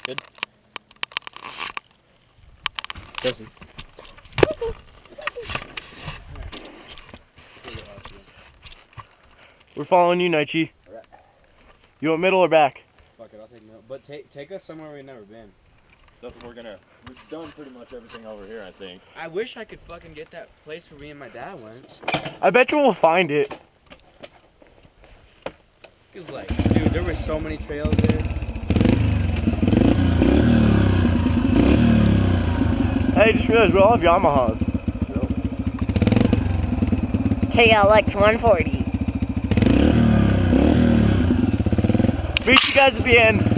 Good. Jesse. We're following you, Naichi. Right. You want middle or back? Fuck it, I'll take middle. But take us somewhere we've never been. We've done pretty much everything over here, I think. I wish I could fucking get that place where me and my dad went. I bet you we'll find it. Cause like, dude, there were so many trails there. Hey, just realized we all have Yamahas. KLX 140. Meet you guys at the end.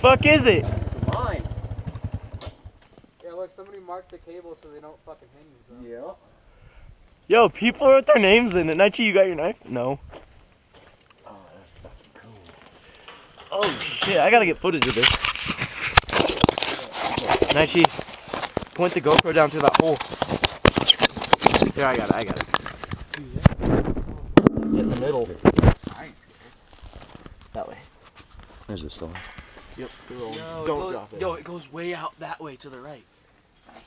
Fuck is it? Mine. Yeah, look, somebody marked the cable so they don't fucking hang me, bro. Yeah. Yo, people wrote their names in it. Naichi, you got your knife? No. Oh, that's fucking cool. Oh shit, I gotta get footage of this. Naichi, point the GoPro down through that hole. There, I got it. Get in the middle. That way. There's a store. Yep. Yo, Don't drop it. Yo, it goes way out that way to the right.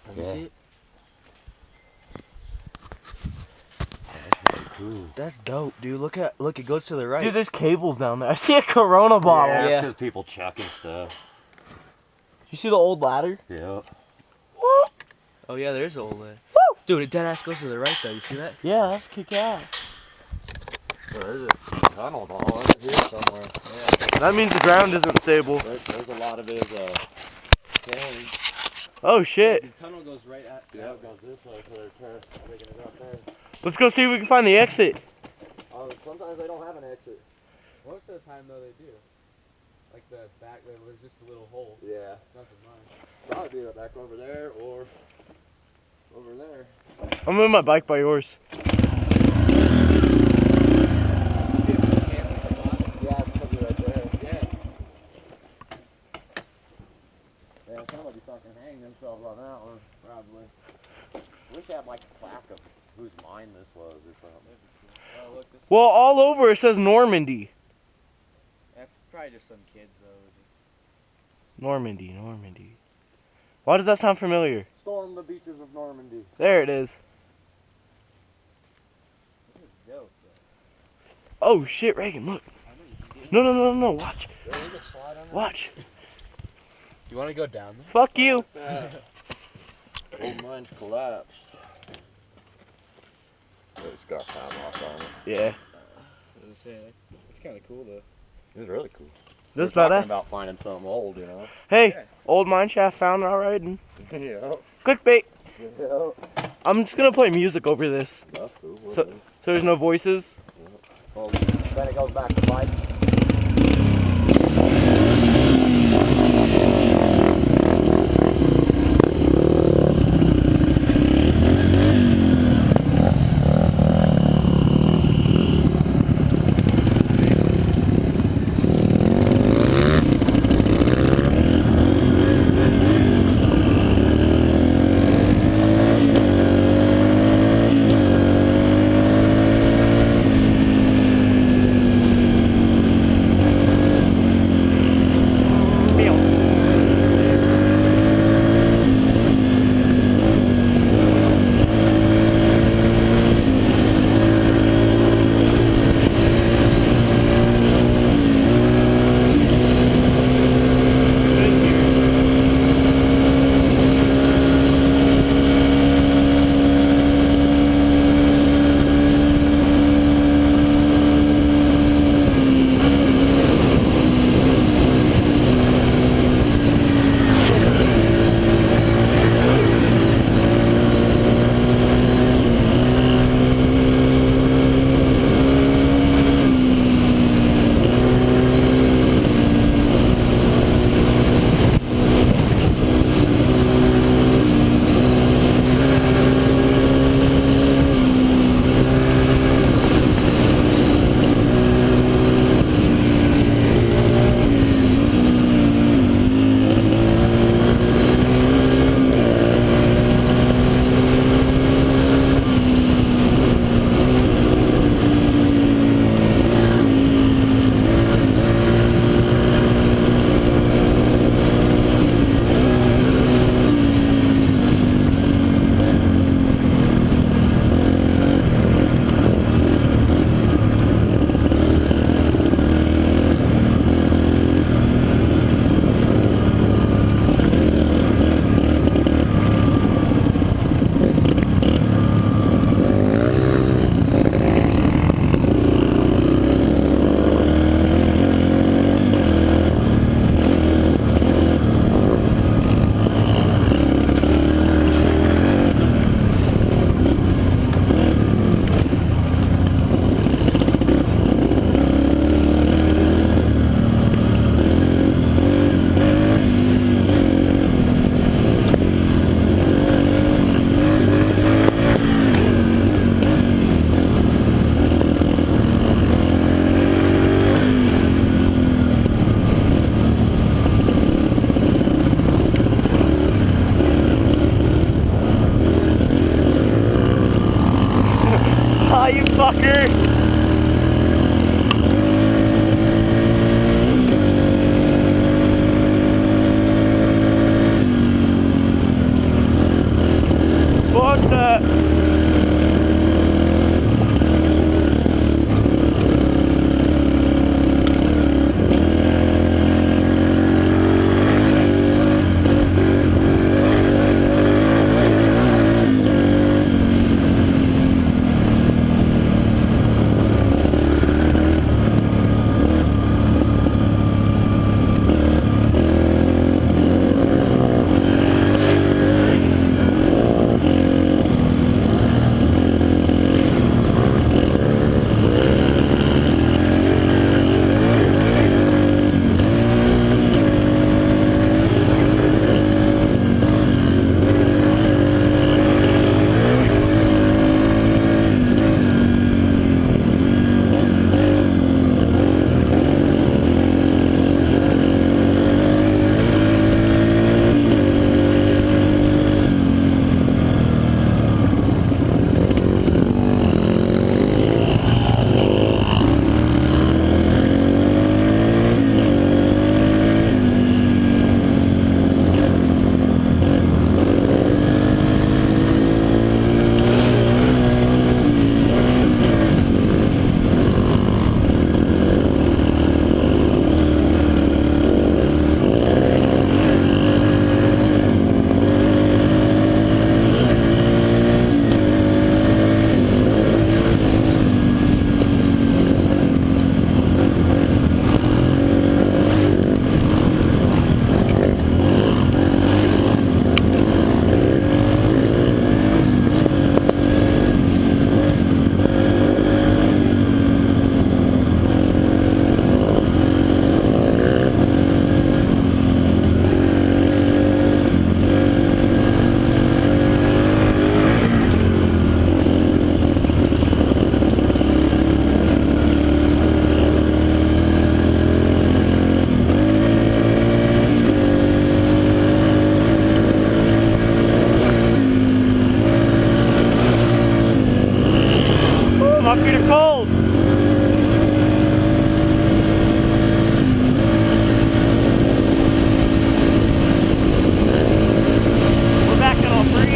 Can you see it? Cool. That's dope, dude. Look, it goes to the right. Dude, there's cables down there. I see a Corona bottle. Yeah, because people chucking stuff. You see the old ladder? Yeah. What? Oh yeah, there's the old ladder. Woo! Dude, it dead ass goes to the right though. You see that? Yeah, that's kick ass. Well, there's a tunnel all over here somewhere. Yeah. That means the ground isn't stable. There's a lot of it cave. Oh shit. The tunnel goes right at. Yeah, it goes this way, so they're taking it out there. Let's go see if we can find the exit. Sometimes they don't have an exit. Most of the time, though, they do. Like the back, there's just a little hole. Yeah. Nothing much. Probably do it back over there or over there. I'm moving my bike by yours. Yeah, it's probably right there. Yeah. Yeah, somebody fucking hanged themselves on that one, probably. Wish I had like a plaque of whose mine this was or something. Oh, look, Well, all over it says Normandy. that's probably just some kids, though. Normandy. Why does that sound familiar? Storm the beaches of Normandy. There it is. This is dope, Oh shit, Reagan, look. No, watch. Watch. You want to go down there? Fuck you. Old mine's collapsed. It's got time off on it. Yeah. It's kind of cool, though. It was really cool. This We're talking badass. about finding something old, you know? Hey, old mine shaft found alright. Yeah. Clickbait. Yeah. I'm just gonna play music over this. That's cool. So there's no voices. Well, then it goes back to bikes. Ah, you fucker! My feet are cold. We're back at all three.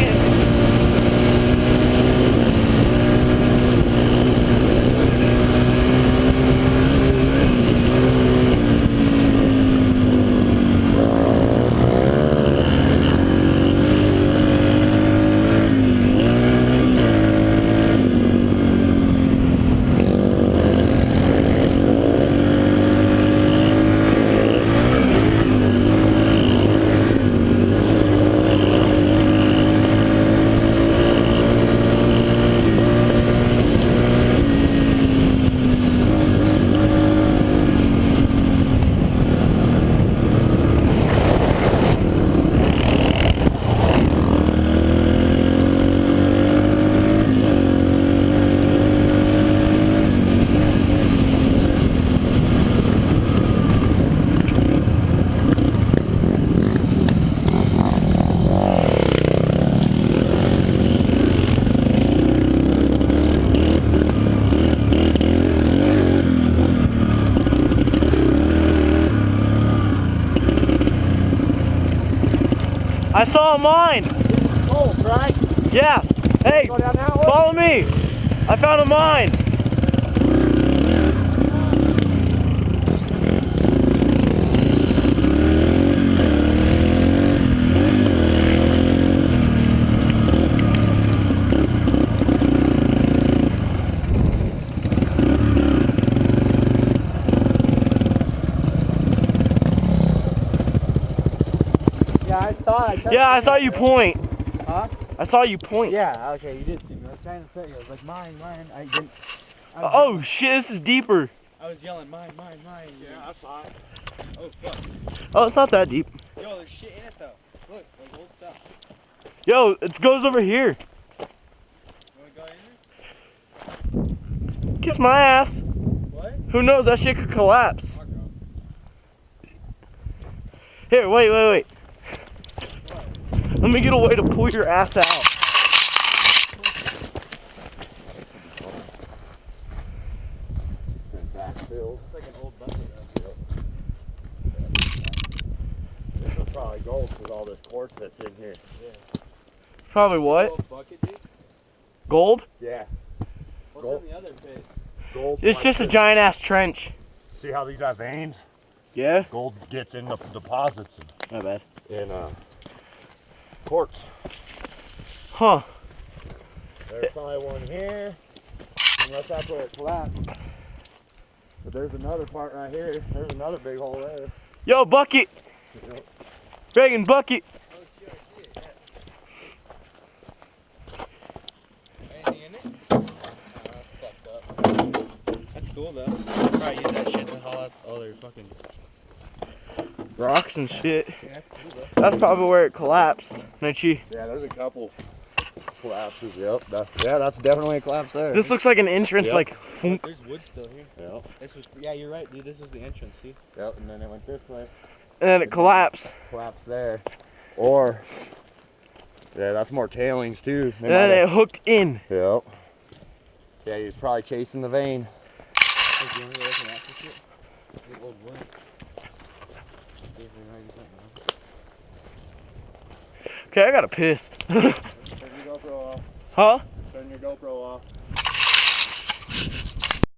I saw mine. Oh, right. Yeah. Hey, Go down that way? follow me. I found a mine. Yeah, I saw you point. Huh? I saw you point. Yeah, okay, you did see me. I was trying to say, I was like, mine. I didn't. Oh shit, this is deeper. I was yelling, mine. Yeah, I saw it. Oh, fuck. Oh, it's not that deep. Yo, there's shit in it, though. Look, there's old stuff. Yo, it goes over here. You wanna go in there? Kiss my ass. What? Who knows? That shit could collapse. Marco. Here, wait. Let me get a way to pull your ass out. Backfilled. It's like an old bucket, though. This is probably gold with all this quartz that's in here. Probably what? Old bucket, dude? Gold? Yeah. What's Gold. in the other pit? Gold. It's like just a this. giant ass trench. See how these have veins? Yeah? Gold gets in the deposits Not bad. in quartz. Huh. There's probably one here, unless that's where it collapsed. But there's another part right here. There's another big hole there. Yo, bucket. Yep. Reagan, bucket. Oh, shit, I see it, yeah. Anything in it? Fucked up. That's cool, though. Probably use that shit to haul out all their fucking... Rocks and shit. Yeah, that's cool, though. That's probably where it collapsed. Mitchie. Yeah, there's a couple collapses. Yep. That's definitely a collapse there. This looks like an entrance, Yep. like, Look, funk. there's wood still here. Yep. This was, yeah, you're right, dude. This was the entrance, see? Yep. And then it went this way. And then it collapsed. Collapse there. Or, yeah, that's more tailings too. They And then might it have- hooked in. Yep. Yeah, he was probably chasing the vein. Hey, do you want to go looking at this shit? The old wood. Okay, I gotta piss. Turn your GoPro off. Huh? Turn your GoPro off.